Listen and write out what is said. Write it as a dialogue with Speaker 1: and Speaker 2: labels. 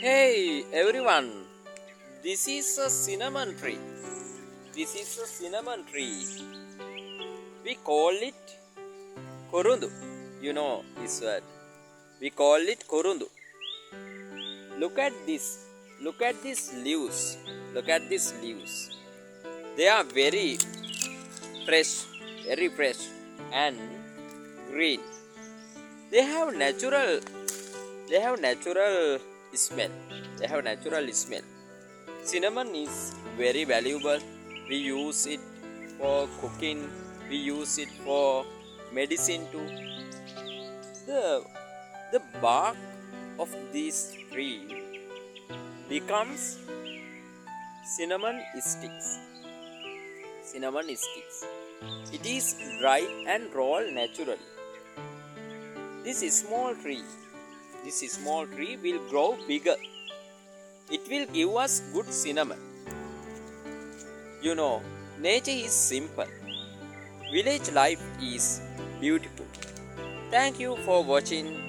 Speaker 1: Hey everyone, this is a cinnamon tree. This is a cinnamon tree. We call it korundu. You know this word. We call it korundu. Look at this. Look at these leaves. Look at these leaves. They are fresh, very fresh and green. They have natural. They have natural smell. They have natural smell. Cinnamon is very valuable. We use it for cooking. We use it for medicine too. The the bark of this tree becomes cinnamon sticks. Cinnamon sticks. It is dry and rolled naturally. This small tree will grow bigger. It will give us good cinnamon. You know, nature is simple. Village life is beautiful. Thank you for watching.